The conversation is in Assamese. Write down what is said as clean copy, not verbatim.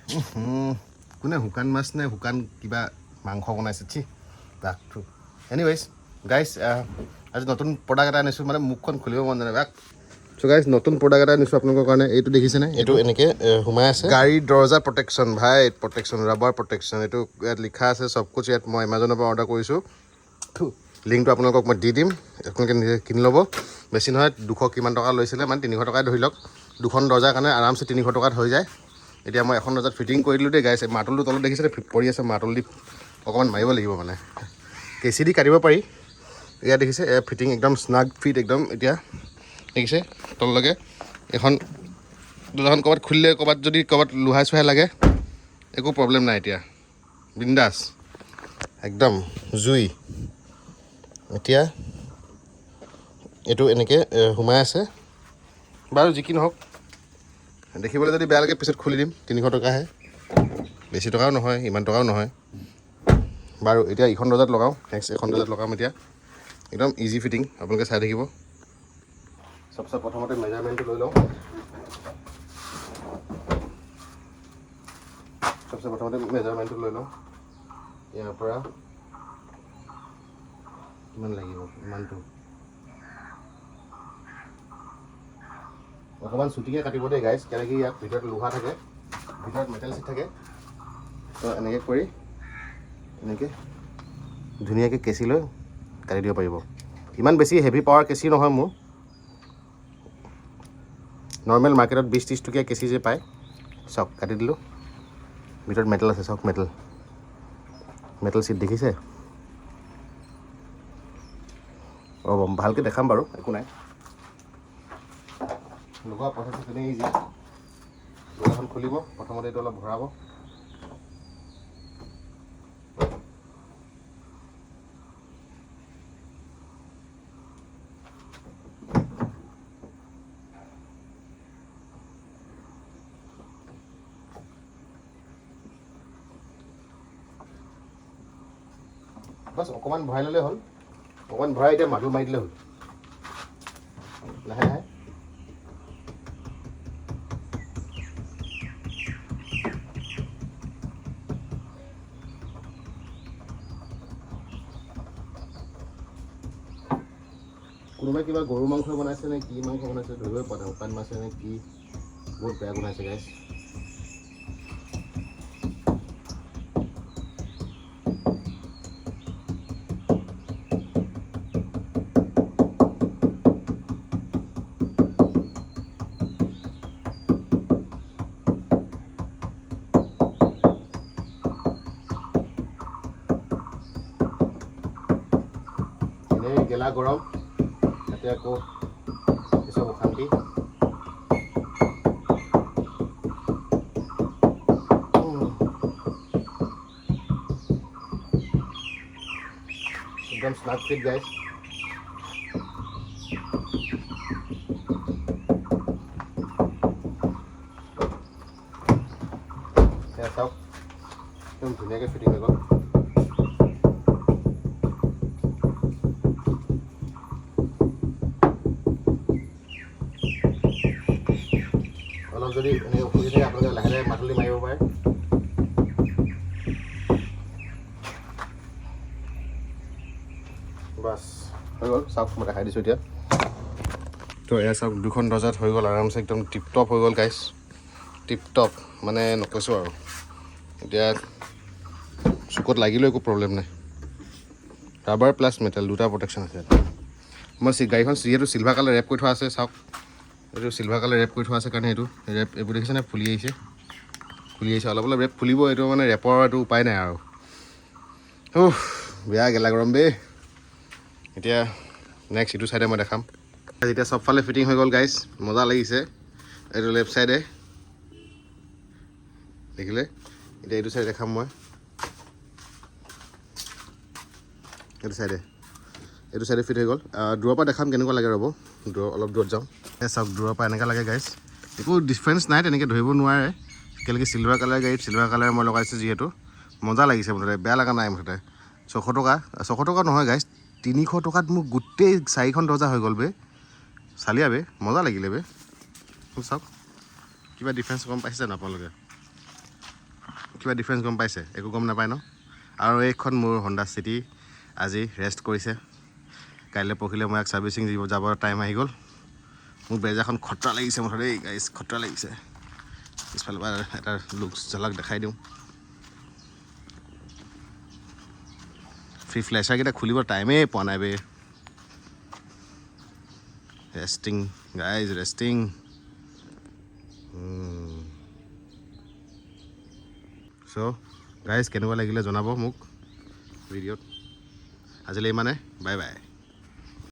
কোনে শুকান মাছ নে শুকান কিবা মাংস বনাইছে ছি বাঘটো এনিৱেইজ গাইজ আজি নতুন প্ৰডাক্ট এটা আনিছোঁ মানে মুখখন খুলিব মন নাযায় বাঘ চ' গাইজ নতুন প্ৰডাক্ট এটা আনিছোঁ আপোনালোকৰ কাৰণে এইটো দেখিছেনে এইটো এনেকৈ সোমাই আছে গাড়ীৰ দৰ্জা প্ৰটেকশ্যন ভাই প্ৰটেকশ্যন ৰাবাৰ প্ৰটেকশ্যন এইটো ইয়াত লিখা আছে চব কুছ ইয়াত মই এমাজনৰ পৰা অৰ্ডাৰ কৰিছোঁ লিংকটো আপোনালোকক মই দি দিম আপোনালোকে নিজে কিনি ল'ব বেছি নহয় 200 কিমান টকা লৈছিলে মানে 300 টকাই ধৰি লওক দুখন দৰ্জাৰ কাৰণে আৰামছে 300 টকাত হৈ যায় এতিয়া মই এখন দৰ্জাত ফিটিং কৰি দিলোঁ দেই গাইছে মাটলটো তলত দেখিছে পৰি আছে মাটল দি অকণমান মাৰিব লাগিব মানে কেঁচি দি কাটিব পাৰি এয়া দেখিছে ফিটিং একদম স্নাগ ফিট একদম এতিয়া দেখিছে তললৈকে এখন দৰ্জাখন ক'ৰবাত খুলিলে ক'ৰবাত যদি ক'ৰবাত লোহাই চোহাই লাগে একো প্ৰব্লেম নাই এতিয়া বিন্দাছ একদম জুই এতিয়া এইটো এনেকৈ সোমাই আছে বাৰু যি কি নহওক দেখিবলৈ যদি বেয়া লাগে পিছত খুলি দিম 300 টকাহে বেছি টকাও নহয় ইমান টকাও নহয় বাৰু এতিয়া এইখন দৰ্জাত লগাওঁ নেক্সট এখন দৰ্জাত লগাম এতিয়া একদম ইজি ফিটিং আপোনালোকে চাই থাকিব চবচে প্ৰথমতে মেজাৰমেণ্টটো লৈ লওঁ চবচে প্ৰথমতে মেজাৰমেণ্টটো লৈ লওঁ ইয়াৰ পৰা কিমান লাগিব ইমানটো অকণমান চুটিকৈ কাটিব দেই গাইজ কেনেকৈ ইয়াত ভিতৰত লোহা থাকে ভিতৰত মেটেল চিট থাকে তো এনেকৈ কৰি এনেকৈ ধুনীয়াকৈ কেঁচি লৈ কাটি দিব পাৰিব ইমান বেছি হেভি পাৱাৰ কেঁচি নহয় মোৰ নৰ্মেল মাৰ্কেটত 20-30 টকীয়া কেঁচি যে পায় চাওক কাটি দিলোঁ ভিতৰত মেটেল আছে চাওক মেটেল চিট দেখিছে অঁ ভালকৈ দেখাম বাৰু একো নাই লগোৱা প্ৰচেছটো তেনেই ইজি দৰ্জাখন খুলিব প্ৰথমতে এইটো অলপ ভৰাব বাছ অকণমান ভৰাই ল'লে হ'ল অকণমান ভৰাই এতিয়া মাদুৰ মাৰি দিলে হ'ল লাহে লাহে কোনোবাই কিবা গৰু মাংস বনাইছে নে কি মাংস বনাইছে ধৰিবই পৰা নাই শুকান মাছে নে কি বহুত বেয়া বনাইছে গাইছ এনেই গেলা গৰম তাতে আকৌ এসব অশান্তি একদম স্নাগ ফিট গাইজ সেয়া চাওক একদম ধুনীয়াকৈ ফিটিং হৈ গ'ল অলপ যদি এনেকৈ অসুবিধা থাকে আপোনালোকে লাহে লাহে মাদুলি মাৰিব পাৰে বাছ হৈ গ'ল চাওক মই দেখাই দিছোঁ এতিয়া তো এয়া চাওক দুখন দৰ্জাত হৈ গ'ল আৰামছে একদম টিপটপ হৈ গ'ল গাইজ টিপটপ মানে নকৈছোঁ আৰু এতিয়া চুকত লাগিলেও একো প্ৰব্লেম নাই ৰাবাৰ প্লাছ মেটেল দুটা প্ৰটেকশ্যন আছে মই গাড়ীখন যিহেতু চিলভাৰ কালাৰ ৰেপ কৰি থোৱা আছে চাওক এইটো চিলভাৰ কালাৰ ৰেপ কৰি থোৱা আছে কাৰণে এইটো ৰেপ এইবোৰ দেখিছেনে ফুলি আহিছে অলপ অলপ ৰেপ ফুলিব এইটো মানে ৰেপৰ এইটো উপায় নাই আৰু বেয়া গেলা গৰম বে এতিয়া নেক্সট এইটো চাইডে মই দেখাম এতিয়া চবফালে ফিটিং হৈ গ'ল গাইজ মজা লাগিছে এইটো লেফ্ট চাইডে দেখিলে এতিয়া এইটো চাইডে দেখাম মই এইটো চাইডে ফিট হৈ গ'ল দূৰৰ পৰা দেখাম কেনেকুৱা লাগে ৰ'ব অলপ দূৰত যাওঁ চাওক দূৰৰ পৰা এনেকুৱা লাগে গাইজ একো ডিফাৰেঞ্চ নাই তেনেকৈ ধৰিব নোৱাৰে একেলগে চিলভাৰ কালাৰ গাড়ীত চিলভাৰ কালাৰ মই লগাইছোঁ যিহেতু মজা লাগিছে মুঠতে বেয়া লগা নাই মুঠতে 600 টকা নহয় গাইজ 300 টকাত মোক গোটেই 4খন দৰ্জা হৈ গ'ল বে চালিয়া বে মজা লাগিলে বে চাওক কিবা ডিফাৰেঞ্চ গম পাইছে জানো আপোনালোকে কিবা ডিফাৰেঞ্চ গম পাইছে? একো গম নাপায় ন? আৰু এইখন মোৰ হণ্ডা চিটি আজি ৰেষ্ট কৰিছে। কাইলৈ পৰহিলৈ মই ছাৰ্ভিচিং যাবৰ টাইম আহি গ'ল। মোৰ ব্ৰেজাৰখন খতৰা লাগিছে মুঠতে দেই গাইছ, খতৰা লাগিছে। পিছফালৰ পৰা এটা লুকছ ঝলক দেখাই দিওঁ। ফ্ৰী ফ্লেচাৰকেইটা খুলিব টাইমেই পোৱা নাই বে। Resting guys, resting. So' guys কেনেকুৱা লাগিলে জনাব মোক ভিডিঅ'ত। আজিলৈ ইমানে, বাই বাই।